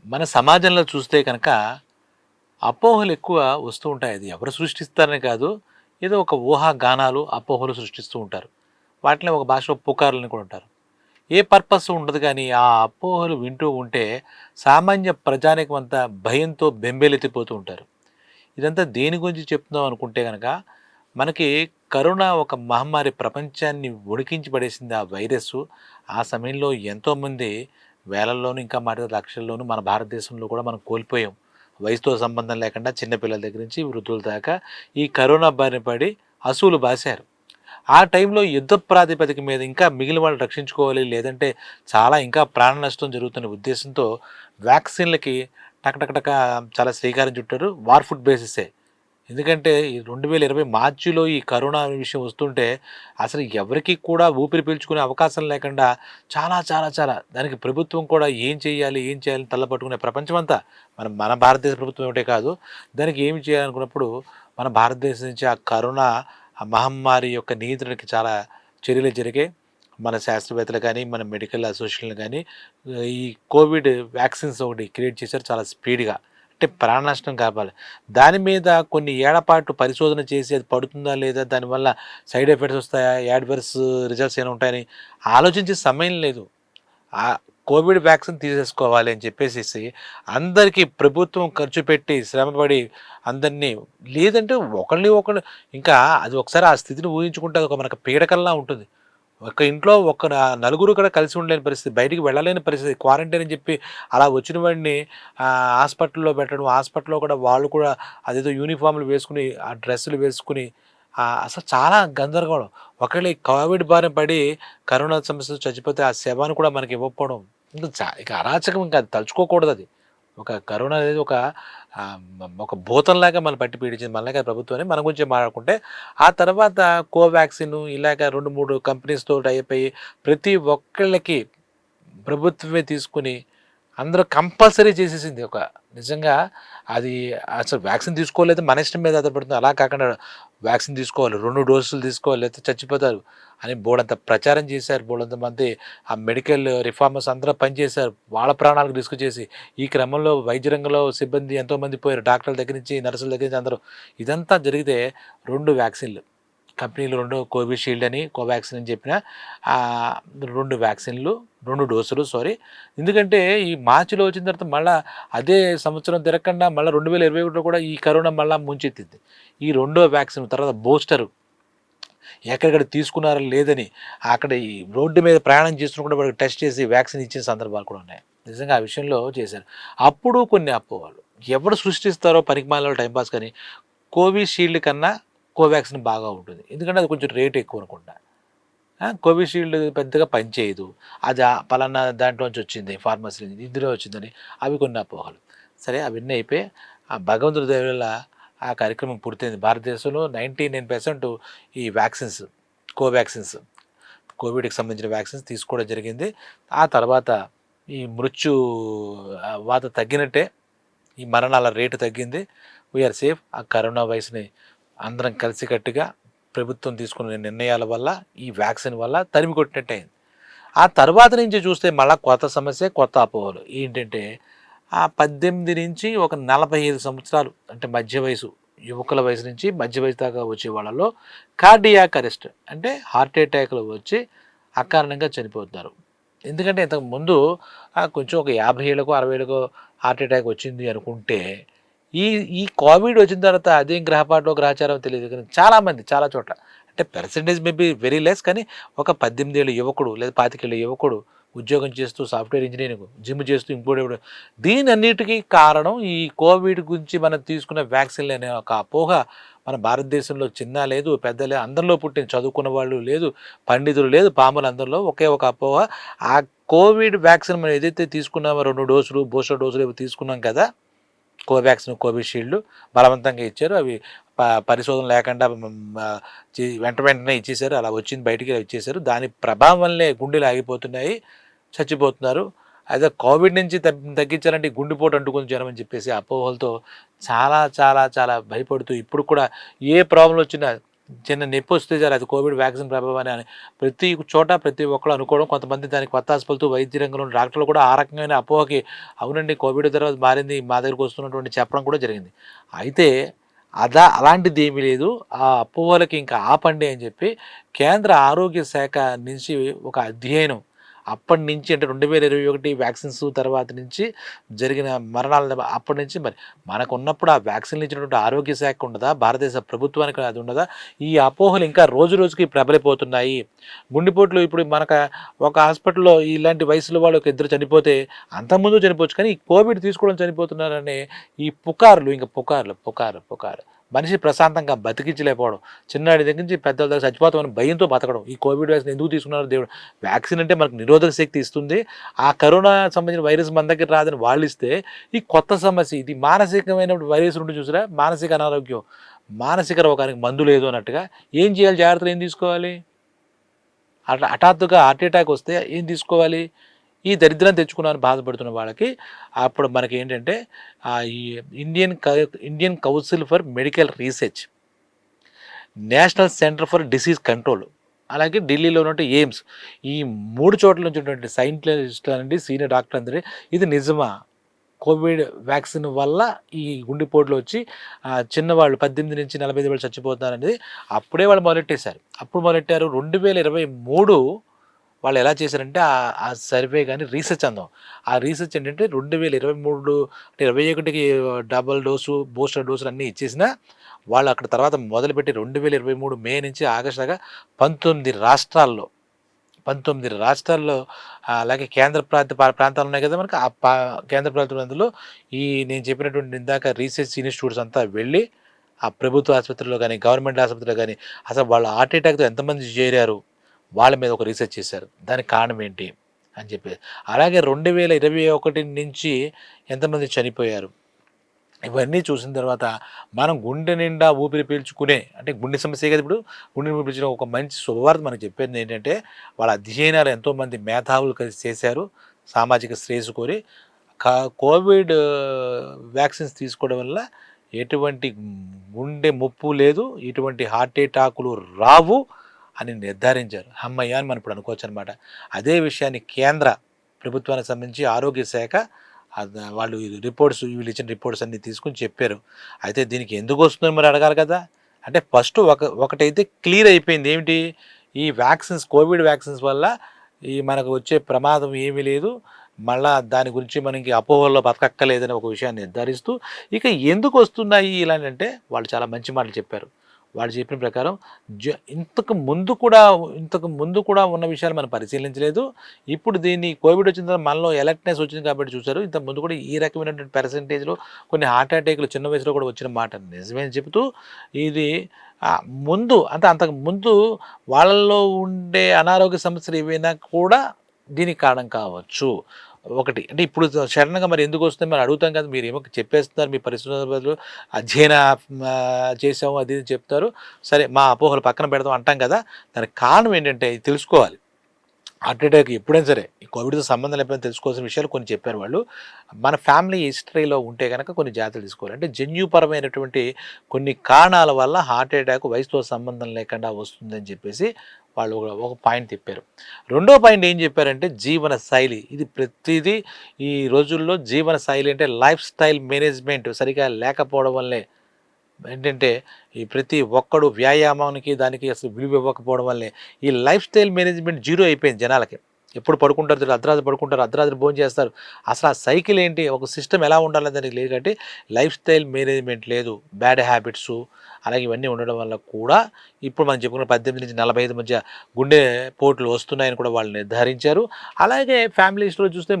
మన సమాజంలో చూస్తే కనుక అపోహలు ఎక్కువ వస్తూ ఉంటాయి. అది ఎవరు సృష్టిస్తారని కాదు. ఏదో ఒక ఊహాగానాలు, అపోహలు సృష్టిస్తూ ఉంటారు. వాటిని ఒక భాషలో పుకార్లని కూడా అంటారు. ఏ పర్పస్ ఉండదు గానీ, ఆ అపోహలు వింటూ ఉంటే సామాన్య ప్రజానీకం అంతా భయంతో బెంబేలెత్తిపోతూ ఉంటారు. ఇదంతా దేని గురించి చెప్తున్నాం అనుకుంటే గనక, మనకి కరోనా ఒక మహమ్మారి ప్రపంచాన్ని వణికించి పడేసింది ఆ వైరస్సు. ఆ సమయంలో ఎంతోమంది వేలల్లోనూ, ఇంకా మాట లక్షల్లోనూ మన భారతదేశంలో కూడా మనం కోల్పోయాం. వయసుతో సంబంధం లేకుండా చిన్న పిల్లల దగ్గర నుంచి వృద్ధుల దాకా ఈ కరోనా బారిన పడి అసువులు బాసారు. ఆ టైంలో యుద్ధ ప్రాతిపదిక మీద ఇంకా మిగిలిన వాళ్ళని రక్షించుకోవాలి, లేదంటే చాలా ఇంకా ప్రాణ నష్టం జరుగుతున్న ఉద్దేశంతో వ్యాక్సిన్‌లకి టక చాలా శ్రీకారం చుట్టారు. వార్ ఫుడ్ బేసిసే. ఎందుకంటే ఈ 2020 మార్చిలో ఈ కరోనా విషయం వస్తుంటే అసలు ఎవరికీ కూడా ఊపిరి పీల్చుకునే అవకాశం లేకుండా చాలా దానికి ప్రభుత్వం కూడా ఏం చేయాలి, ఏం చేయాలని తల్లపట్టుకునే ప్రపంచమంతా మన భారతదేశ ప్రభుత్వం ఒకటే కాదు. దానికి ఏమి చేయాలనుకున్నప్పుడు మన భారతదేశం నుంచి ఆ కరోనా ఆ మహమ్మారి యొక్క నియంత్రణకి చాలా చర్యలు జరిగాయి. మన శాస్త్రవేత్తలు గానీ, మన మెడికల్ అసోసియేషన్‌లు గానీ ఈ కోవిడ్ వ్యాక్సిన్స్ ఒకటి క్రియేట్ చేశారు చాలా స్పీడ్‌గా. అంటే ప్రాణ నష్టం కాపాలి. దాని మీద కొన్ని ఏళ్ల పాటు పరిశోధన చేసి అది పడుతుందా లేదా? దానివల్ల సైడ్ ఎఫెక్ట్స్ వస్తాయా? యాడ్వర్స్ రిజల్ట్స్ ఏమైనా ఉంటాయని ఆలోచించే సమయం లేదు. ఆ కోవిడ్ వ్యాక్సిన్ తీసేసుకోవాలి అని చెప్పేసేసి అందరికీ ప్రభుత్వం ఖర్చు పెట్టి, శ్రమపడి అందరినీ లేదంటే ఒకళ్ళు ఇంకా అది ఒకసారి ఆ స్థితిని ఊహించుకుంటే అదొక మనకు పీడకల్లా ఉంటుంది. ఒక ఇంట్లో నలుగురు కూడా కలిసి ఉండలేని పరిస్థితి. బయటికి వెళ్ళలేని పరిస్థితి. క్వారంటైన్ అని చెప్పి అలా వచ్చిన వాడిని హాస్పిటల్‌లో పెట్టడం. హాస్పిటల్‌లో కూడా వాళ్ళు కూడా అదేదో యూనిఫార్మ్‌లు వేసుకొని, ఆ డ్రెస్సులు వేసుకొని అసలు చాలా గందరగోళం. ఒకవేళ ఈ కోవిడ్ బారిన పడి కరోనా సమస్యతో చచ్చిపోతే ఆ శవాన్ని కూడా మనకి ఇవ్వకపోవడం. ఇక అరాచకం ఇంకా అది తలుచుకోకూడదది. ఒక కరోనా అనేది ఒక భూతంలాగా మనల్ని పట్టి పీడించింది. మనలే కాదు ప్రభుత్వమని మన గురించే మాట్లాడుకుంటే, ఆ తర్వాత కోవాక్సిన్ ఇలాగ 2, 3 కంపెనీస్‌తో టై అప్ అయ్యి ప్రతి ఒక్కళ్ళకి ప్రభుత్వమే తీసుకొని అందరూ కంపల్సరీ చేసేసింది. నిజంగా అది అసలు వ్యాక్సిన్ తీసుకోలేదు మన ఇష్టం మీద ఆధారపడుతుంది. అలా కాకుండా వ్యాక్సిన్ తీసుకోవాలి, 2 డోసులు తీసుకోవాలి లేకపోతే చచ్చిపోతారు అని బోలెడంత ప్రచారం చేశారు. బోలెడంత మంది ఆ మెడికల్ రిఫార్మర్స్ అందరూ పనిచేశారు. వాళ్ళ ప్రాణాలకు రిస్క్ చేసి. ఈ క్రమంలో వైద్య రంగంలో సిబ్బంది ఎంతోమంది పోయారు. డాక్టర్ల దగ్గర నుంచి, నర్సుల దగ్గర నుంచి అందరూ. ఇదంతా జరిగితే 2 వ్యాక్సిన్‌లు కంపెనీలు 2 కోవిషీల్డ్ అని, కోవాక్సిన్ అని చెప్పిన 2 వ్యాక్సిన్‌లు, 2 డోసులు సారీ. ఎందుకంటే ఈ మార్చిలో వచ్చిన తర్వాత మళ్ళా అదే సంవత్సరం తిరగకుండా మళ్ళా 2021లో కూడా ఈ కరోనా మళ్ళా ముంచెత్తింది. ఈ రెండో వ్యాక్సిన్ తర్వాత బూస్టరు ఎక్కడెక్కడ తీసుకున్నారా లేదని అక్కడ ఈ రోడ్డు మీద ప్రయాణం చేస్తున్నప్పుడు వాళ్ళకి టెస్ట్ చేసి వ్యాక్సిన్ ఇచ్చిన సందర్భాలు కూడా ఉన్నాయి. నిజంగా ఆ విషయంలో చేశారు. అప్పుడు కొన్ని అపోహలు. ఎవడు సృష్టిస్తారో పనికిమాలినోళ్ళు టైం పాస్ కానీ కోవిషీల్డ్ కన్నా కోవాక్సిన్ బాగా ఉంటుంది. ఎందుకంటే అది కొంచెం రేట్ ఎక్కువ అనుకుంటా. కోవిషీల్డ్ పెద్దగా పనిచేయదు. అది పలానా దాంట్లోంచి వచ్చింది ఫార్మసీ నుంచి, ఇందులో వచ్చిందని అవి కొన్ని అపోహలు. సరే అవన్నీ అయిపోయి ఆ భగవంతుడి దయ వల్ల ఆ కార్యక్రమం పూర్తయింది. భారతదేశంలో 99% ఈ వ్యాక్సిన్స్, కోవాక్సిన్స్ కోవిడ్‌కి సంబంధించిన వ్యాక్సిన్స్ తీసుకోవడం జరిగింది. ఆ తర్వాత ఈ వాత తగ్గినట్టే ఈ మరణాల రేటు తగ్గింది. We are safe. ఆ కరోనా వైరస్‌ని అందరం కలిసికట్టుగా ప్రభుత్వం తీసుకున్న నిర్ణయాల వల్ల, ఈ వ్యాక్సిన్ వల్ల తరిమి కొట్టినట్టు అయింది. ఆ తర్వాత నుంచి చూస్తే మళ్ళా కొత్త సమస్య, కొత్త అపోహలు. ఏంటంటే ఆ 18 నుంచి ఒక 45 సంవత్సరాలు అంటే మధ్య వయసు, యువకుల వయసు నుంచి మధ్య వయసు దాకా వచ్చే వాళ్ళలో కార్డియాక్ అరెస్ట్ అంటే హార్ట్ అటాక్‌లు వచ్చి అకారణంగా చనిపోతున్నారు. ఎందుకంటే ఇంతకుముందు కొంచెం ఒక 50 ఏళ్ళకో, 60 ఏళ్ళకో హార్ట్ అటాక్ వచ్చింది అనుకుంటే, ఈ ఈ కోవిడ్ వచ్చిన తర్వాత అదేం గ్రహపాటో, గ్రహచారమో తెలీదు కానీ చాలామంది చాలా చోట్ల అంటే పర్సెంటేజ్ మేబీ వెరీ లెస్ కానీ ఒక 18 ఏళ్ళ యువకుడు లేదా 25 ఏళ్ళ యువకుడు ఉద్యోగం చేస్తూ సాఫ్ట్‌వేర్ ఇంజినీరింగ్, జిమ్ చేస్తూ ఇంకోడెవడో దీనన్నిటికి కారణం ఈ కోవిడ్ గురించి మనం తీసుకున్న వ్యాక్సిన్‌లు అనే ఒక అపోహ మన భారతదేశంలో చిన్న లేదు, పెద్ద లేదు, అందరిలో పుట్టింది. చదువుకున్న వాళ్ళు లేదు, పండితులు లేదు, పామరులు అందరిలో ఒకే ఒక అపోహ. ఆ కోవిడ్ వ్యాక్సిన్ మనం ఏదైతే తీసుకున్నామో 2 డోసులు, బూస్టర్ డోసులు ఏవో తీసుకున్నాం కదా! కోవాక్సిన్, కోవిషీల్డ్ బలవంతంగా ఇచ్చారు. అవి పరిశోధన లేకుండా వెంటనే ఇచ్చేసారు. అలా వచ్చింది బయటికి ఇచ్చేసారు. దాని ప్రభావం వల్లే గుండెలు ఆగిపోతున్నాయి, చచ్చిపోతున్నారు. అదే కోవిడ్ నుంచి తగ్గించాలంటే ఈ గుండెపోటు అంటుకుంది జ్వరం అని చెప్పేసి అపోహలతో చాలా భయపడుతూ ఇప్పుడు కూడా ఏ ప్రాబ్లమ్ వచ్చినా చిన్న నొప్పి వస్తే చాలు అది కోవిడ్ వ్యాక్సిన్ ప్రభావమే అని ప్రతి చోట ప్రతి ఒక్కరు అనుకోవడం, కొంతమంది దానికి వత్తాసు వైద్య రంగంలో ఉన్న డాక్టర్లు కూడా ఆ రకమైన అపోహకి అవునండి కోవిడ్ తర్వాత మారింది మా దగ్గరికి వస్తున్నటువంటి చెప్పడం కూడా జరిగింది. అయితే అలాంటిది ఏమీ లేదు. ఆ అపోహలకి ఇంకా ఆపండి అని చెప్పి కేంద్ర ఆరోగ్య శాఖ నుంచి ఒక అధ్యయనం అప్పటినుంచి అంటే 2021 వ్యాక్సిన్స్ తర్వాత నుంచి జరిగిన మరణాల అప్పటి నుంచి మరి మనకున్నప్పుడు ఆ వ్యాక్సిన్లు ఇచ్చినటువంటి ఆరోగ్య శాఖ ఉండదా? భారతదేశ ప్రభుత్వానికి అది ఉండదా? ఈ అపోహలు ఇంకా రోజు రోజుకి ప్రబలిపోతున్నాయి. గుండెపోట్లు ఇప్పుడు ఒక హాస్పిటల్‌లో ఇలాంటి వయసులో వాళ్ళు ఒక ఇద్దరు చనిపోతే అంతకుముందు చనిపోవచ్చు. కానీ ఈ కోవిడ్ తీసుకోవడం చనిపోతున్నారనే ఈ పుకార్లు ఇంక పుకారు. మనిషి ప్రశాంతంగా బతికించలేకపోవడం. చిన్నాడి దగ్గర నుంచి పెద్దల దాకా చచ్చిపోతామని భయంతో బతకడం. ఈ కోవిడ్ వ్యాక్సిన్ ఎందుకు తీసుకున్నారో దేవుడు వ్యాక్సిన్ అంటే మనకు నిరోధక శక్తి ఇస్తుంది. ఆ కరోనా సంబంధించిన వైరస్ మన దగ్గర రాదని వాళ్ళు ఇస్తే ఈ కొత్త సమస్య ఇది మానసికమైన వైరస్ ఉంటుంది చూసారా? మానసిక అనారోగ్యం. మానసిక రోగానికి మందు లేదు అన్నట్టుగా ఏం చేయాలి? జాగ్రత్తలు ఏం తీసుకోవాలి? అట్లా హఠాత్తుగా హార్ట్ అటాక్ వస్తే ఏం తీసుకోవాలి? ఈ దరిద్రం తెచ్చుకున్నాను బాధపడుతున్న వాళ్ళకి అప్పుడు మనకి ఏంటంటే ఈ Indian council for medical research, national centre for disease control, అలాగే ఢిల్లీలో ఉన్నటువంటి ఎయిమ్స్, ఈ 3 చోట్ల నుంచి ఉన్నటువంటి సైంటిస్టులు అనండి సీనియర్ డాక్టర్ అందరి ఇది నిజమా కోవిడ్ వ్యాక్సిన్ వల్ల ఈ గుండెపోట్లు వచ్చి చిన్నవాళ్ళు 18 నుంచి 45 వాళ్ళు చచ్చిపోతున్నారనేది అప్పుడే వాళ్ళు మొదలెట్టేశారు. అప్పుడు మొదలెట్టారు 2023 వాళ్ళు ఎలా చేశారంటే ఆ సర్వే కానీ రీసెర్చ్ అందాం. ఆ రీసెర్చ్ ఏంటంటే 2023 అంటే 21కి డబుల్ డోసు బూస్టర్ డోసులు అన్నీ ఇచ్చేసినా వాళ్ళు అక్కడ తర్వాత మొదలుపెట్టి 2023 మే నుంచి ఆగస్టు దాకా 19 రాష్ట్రాల్లో అలాగే కేంద్ర ప్రాంతాలు ఉన్నాయి కదా మనకి కేంద్ర ప్రాంతంలో ఈ నేను చెప్పినటువంటి ఇందాక రీసెర్చ్ ఇన్స్టిట్యూట్స్ అంతా వెళ్ళి ఆ ప్రభుత్వ ఆసుపత్రిలో కానీ గవర్నమెంట్ ఆసుపత్రిలో కానీ అసలు వాళ్ళ హార్ట్ అటాక్తో ఎంతమంది చేరారు వాళ్ళ మీద ఒక రీసెర్చ్ చేశారు. దానికి కారణం ఏంటి అని చెప్పి అలాగే 2021 నుంచి ఎంతమంది చనిపోయారు ఇవన్నీ చూసిన తర్వాత మనం గుండె నిండా ఊపిరి పీల్చుకునే అంటే గుండె సమస్య కదా ఇప్పుడు గుండె ఊపిరి పీల్చుకునే ఒక మంచి శుభవార్త మనకు చెప్పేది ఏంటంటే వాళ్ళ అధ్యయనాలు ఎంతోమంది మేధావులు కలిసి చేశారు సామాజిక శ్రేయస్సు కోరి కోవిడ్ వ్యాక్సిన్స్ తీసుకోవడం వల్ల ఎటువంటి గుండె ముప్పు లేదు, ఎటువంటి హార్ట్ అటాకులు రావు అని నిర్ధారించారు. అమ్మయ్య అని మనం ఇప్పుడు అనుకోవచ్చు అనమాట. అదే విషయాన్ని కేంద్ర ప్రభుత్వానికి సంబంధించి ఆరోగ్య శాఖ వాళ్ళు వీళ్ళు ఇచ్చిన రిపోర్ట్స్ అన్నీ తీసుకుని చెప్పారు. అయితే దీనికి ఎందుకు వస్తుందని మరి అడగాలి కదా. అంటే ఫస్ట్ ఒకటైతే క్లియర్ అయిపోయింది ఏమిటి, ఈ వ్యాక్సిన్స్ కోవిడ్ వ్యాక్సిన్స్ వల్ల మనకు వచ్చే ప్రమాదం ఏమీ లేదు, మళ్ళా దాని గురించి మనకి అపోహల్లో బతకక్కలేదని ఒక విషయాన్ని నిర్ధారిస్తూ ఇక ఎందుకు వస్తున్నాయి ఇలాంటి వాళ్ళు చాలా మంచి మాటలు చెప్పారు. వాళ్ళు చెప్పిన ప్రకారం ఇంతకు ముందు కూడా ఉన్న విషయాలు మనం పరిశీలించలేదు. ఇప్పుడు దీన్ని కోవిడ్ వచ్చిన తర్వాత మనలో ఎలర్ట్నెస్ వచ్చింది కాబట్టి చూశారు. ఇంతకు ముందు కూడా ఈ రకమైనటువంటి పర్సెంటేజ్లో కొన్ని హార్ట్ అటాక్లు చిన్న వయసులో కూడా వచ్చిన మాట నిజమే చెబుతూ ఇది అంతకు ముందు వాళ్ళల్లో ఉండే అనారోగ్య సమస్యలు ఏవైనా కూడా దీనికి కారణం కావచ్చు. ఒకటి అంటే ఇప్పుడు సడన్గా మరి ఎందుకు వస్తుంది మరి అడుగుతాం కదా, మీరు ఏమో చెప్పేస్తున్నారు మీ పరిశోధనలు అధ్యయన చేసాము అది చెప్తారు, సరే మా అపోహలు పక్కన పెడదాం అంటాం కదా. దానికి కారణం ఏంటంటే తెలుసుకోవాలి. హార్ట్ అటాక్ ఎప్పుడైనా సరే ఈ కోవిడ్తో సంబంధం లేకపోయినా తెలుసుకోవాల్సిన విషయాలు కొన్ని చెప్పారు వాళ్ళు. మన ఫ్యామిలీ హిస్టరీలో ఉంటే కనుక కొన్ని జాగ్రత్తలు తీసుకోవాలి. అంటే జన్యుపరమైనటువంటి కొన్ని కారణాల వల్ల హార్ట్ అటాక్ వయసుతో సంబంధం లేకుండా వస్తుందని చెప్పేసి వాళ్ళు ఒక పాయింట్ చెప్పారు. రెండో పాయింట్ ఏం చెప్పారంటే జీవన శైలి. ఇది ప్రతిదీ ఈ రోజుల్లో జీవన శైలి అంటే లైఫ్ స్టైల్ మేనేజ్మెంట్ సరిగా లేకపోవడం వల్లే ఏంటంటే ఈ ప్రతి ఒక్కడు వ్యాయామానికి దానికి అసలు విలువ ఇవ్వకపోవడం వల్లే ఈ లైఫ్ స్టైల్ మేనేజ్మెంట్ జీరో అయిపోయింది జనాలకి. ఎప్పుడు పడుకుంటారు, అర్ధరాత్రి పడుకుంటారు, అర్ధరాత్రి భోజనం చేస్తారు. అసలు ఆ సైకిల్ ఏంటి, ఒక సిస్టమ్ ఎలా ఉండాలని దానికి లేదు. కాబట్టి లైఫ్ స్టైల్ మేనేజ్మెంట్ లేదు, బ్యాడ్ హ్యాబిట్స్ అలాగే ఇవన్నీ ఉండడం వల్ల కూడా ఇప్పుడు మనం చెప్పుకున్న 18 నుంచి 45 మధ్య గుండె పోట్లు వస్తున్నాయని కూడా వాళ్ళు నిర్ధారించారు. అలాగే ఫ్యామిలీ హిస్టరీలో చూస్తే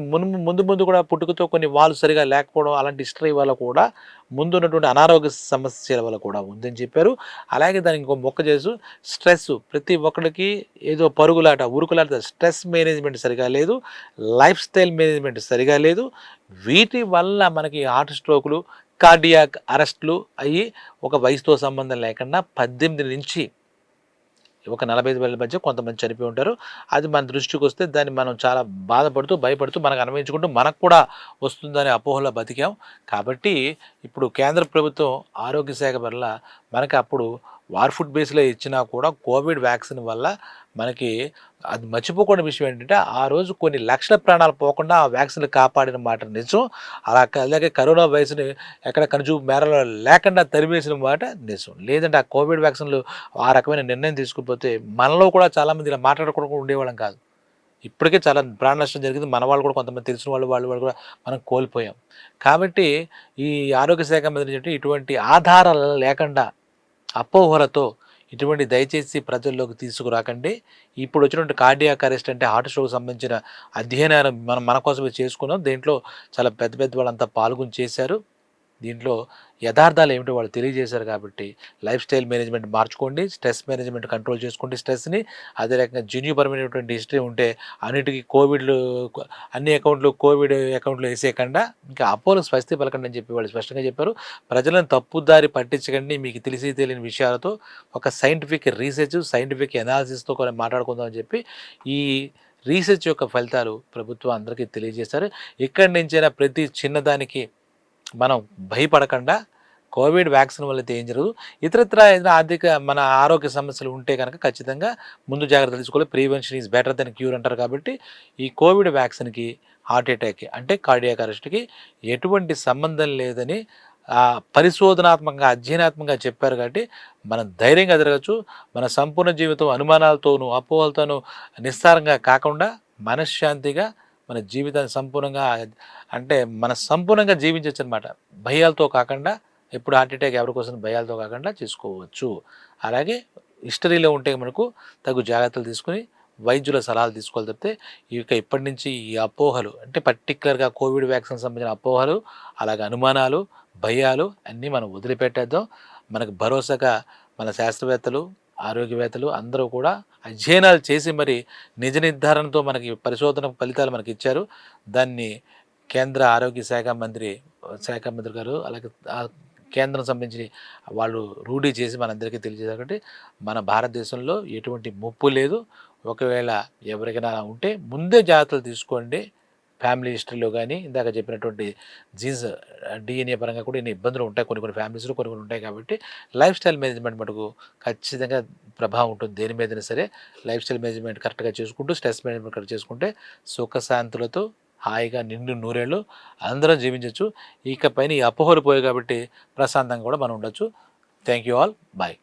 ముందు కూడా పుట్టుకతో కొన్ని వాళ్ళు సరిగా లేకపోవడం అలాంటి హిస్టరీ వల్ల కూడా ముందు ఉన్నటువంటి అనారోగ్య సమస్యల వల్ల కూడా ఉందని చెప్పారు. అలాగే దానికి ఇంకో మొక్క చేసు స్ట్రెస్, ప్రతి ఒక్కరికి ఏదో పరుగులాట ఉరుకులాట, స్ట్రెస్ మేనేజ్మెంట్ సరిగా లేదు, లైఫ్ స్టైల్ మేనేజ్మెంట్ సరిగా లేదు. వీటి వల్ల మనకి హార్ట్ స్ట్రోకులు కార్డియాక్ అరెస్టులు అయ్యి ఒక వయసుతో సంబంధం లేకుండా 18 నుంచి ఒక 45 ఏళ్ళ మధ్య కొంతమంది చనిపోయి ఉంటారు. అది మన దృష్టికి వస్తే దాన్ని మనం చాలా బాధపడుతూ భయపడుతూ మనకు అన్వయించుకుంటూ మనకు కూడా వస్తుందనే అపోహలో బతికాం. కాబట్టి ఇప్పుడు కేంద్ర ప్రభుత్వం ఆరోగ్య శాఖ వల్ల మనకి అప్పుడు వార్ ఫుడ్ బేస్లో ఇచ్చినా కూడా కోవిడ్ వ్యాక్సిన్ వల్ల మనకి అది మర్చిపోకూడని విషయం ఏంటంటే ఆ రోజు కొన్ని లక్షల ప్రాణాలు పోకుండా ఆ వ్యాక్సిన్లు కాపాడిన మాట నిజం. అలాగే కరోనా వైరస్ని ఎక్కడ కనుచూపు మేరలో లేకుండా తరిమేసిన మాట నిజం. లేదంటే ఆ కోవిడ్ వ్యాక్సిన్లు ఆ రకమైన నిర్ణయం తీసుకుపోతే మనలో కూడా చాలామంది ఇలా మాట్లాడకుండా ఉండేవాళ్ళం కాదు. ఇప్పటికే చాలా ప్రాణ నష్టం జరిగింది. మన వాళ్ళు కూడా కొంతమంది తెలిసిన వాళ్ళు కూడా మనం కోల్పోయాం. కాబట్టి ఈ ఆరోగ్య శాఖ మంత్రి ఏంటంటే ఇటువంటి ఆధారాలు లేకుండా అపోహలతో ఇటువంటి దయచేసి ప్రజల్లోకి తీసుకురాకండి. ఇప్పుడు వచ్చినటువంటి కార్డియాక్ అరెస్ట్ అంటే హార్ట్ స్ట్రోక్‌కి సంబంధించిన అధ్యయనాలు మన కోసమే చేసుకున్నాం. దీంట్లో చాలా పెద్ద పెద్ద వాళ్ళంతా పాల్గొని చేశారు. దీంట్లో యథార్థాలు ఏమిటో వాళ్ళు తెలియజేశారు కాబట్టి లైఫ్ స్టైల్ మేనేజ్మెంట్ మార్చుకోండి, స్ట్రెస్ మేనేజ్మెంట్ కంట్రోల్ చేసుకోండి స్ట్రెస్ని. అదే రకంగా జన్యుపరమైనటువంటి హిస్టరీ ఉంటే అన్నిటికీ అన్ని అకౌంట్లు కోవిడ్ అకౌంట్లు వేసేయకుండా ఇంకా అపోలో స్వస్తి పలకండి అని చెప్పి వాళ్ళు స్పష్టంగా చెప్పారు. ప్రజలను తప్పుదారి పట్టించకండి. మీకు తెలిసి తెలియని విషయాలతో ఒక సైంటిఫిక్ రీసెర్చ్ సైంటిఫిక్ ఎనాలిసిస్తో కూడా మాట్లాడుకుందాం అని చెప్పి ఈ రీసెర్చ్ యొక్క ఫలితాలు ప్రభుత్వం అందరికీ తెలియజేశారు. ఇక్కడి నుంచైనా ప్రతి చిన్నదానికి మనం భయపడకుండా కోవిడ్ వ్యాక్సిన్ వల్ల అయితే ఏం జరగదు. ఇతరత్రా ఏదైనా మన ఆరోగ్య సమస్యలు ఉంటే కనుక ఖచ్చితంగా ముందు జాగ్రత్తలు తీసుకోవాలి. Prevention is better than cure అంటారు కాబట్టి ఈ కోవిడ్ వ్యాక్సిన్కి హార్ట్ అటాక్కి అంటే కార్డియాక్ అరెస్ట్కి ఎటువంటి సంబంధం లేదని పరిశోధనాత్మకంగా అధ్యయనాత్మకంగా చెప్పారు కాబట్టి మనం ధైర్యంగా తిరగచ్చు. మన సంపూర్ణ జీవితం అనుమానాలతోనూ అపోహలతోనూ నిస్సారంగా కాకుండా మనశ్శాంతిగా మన జీవితాన్ని సంపూర్ణంగా జీవించవచ్చు అనమాట. భయాలతో కాకుండా ఎప్పుడు హార్ట్ అటాక్ ఎవరికోసం భయాలతో కాకుండా చేసుకోవచ్చు. అలాగే హిస్టరీలో ఉంటే మనకు తగు జాగ్రత్తలు తీసుకుని వైద్యుల సలహాలు తీసుకోవాలి తప్పితే ఇప్పటి నుంచి ఈ అపోహలు అంటే పర్టికులర్గా కోవిడ్ వ్యాక్సిన్ సంబంధించిన అపోహలు అలాగే అనుమానాలు భయాలు అన్నీ మనం వదిలిపెట్టేద్దాం. మనకు భరోసాగా మన శాస్త్రవేత్తలు ఆరోగ్యవేత్తలు అందరూ కూడా అధ్యయనాలు చేసి మరి నిజ నిర్ధారణతో మనకి పరిశోధన ఫలితాలు మనకి ఇచ్చారు. దాన్ని కేంద్ర ఆరోగ్య శాఖ మంత్రి గారు అలాగే కేంద్రం సంబంధించి వాళ్ళు రూఢీ చేసి మనందరికీ తెలియజేశారు. కాబట్టి మన భారతదేశంలో ఎటువంటి ముప్పు లేదు. ఒకవేళ ఎవరికైనా ఉంటే ముందే జాగ్రత్తలు తీసుకోండి. ఫ్యామిలీ హిస్టరీలో కానీ ఇందాక చెప్పినటువంటి జీన్స్ డిఎన్ఏ పరంగా కూడా ఇన్ని ఇబ్బందులు ఉంటాయి. కొన్ని ఫ్యామిలీస్లో కొన్ని ఉంటాయి కాబట్టి లైఫ్ స్టైల్ మేనేజ్మెంట్ మటుకు ఖచ్చితంగా ప్రభావం ఉంటుంది. దేని మీదైనా సరే లైఫ్ స్టైల్ మేనేజ్మెంట్ కరెక్ట్గా చేసుకుంటూ స్ట్రెస్ మేనేజ్మెంట్ కరెక్ట్ చేసుకుంటే సుఖశాంతులతో హాయిగా నిండు నూరేళ్ళు అందరం జీవించవచ్చు. ఇకపైన ఈ అపోహలు పోయాయి కాబట్టి ప్రశాంతంగా కూడా మనం ఉండొచ్చు. Thank you all. బాయ్.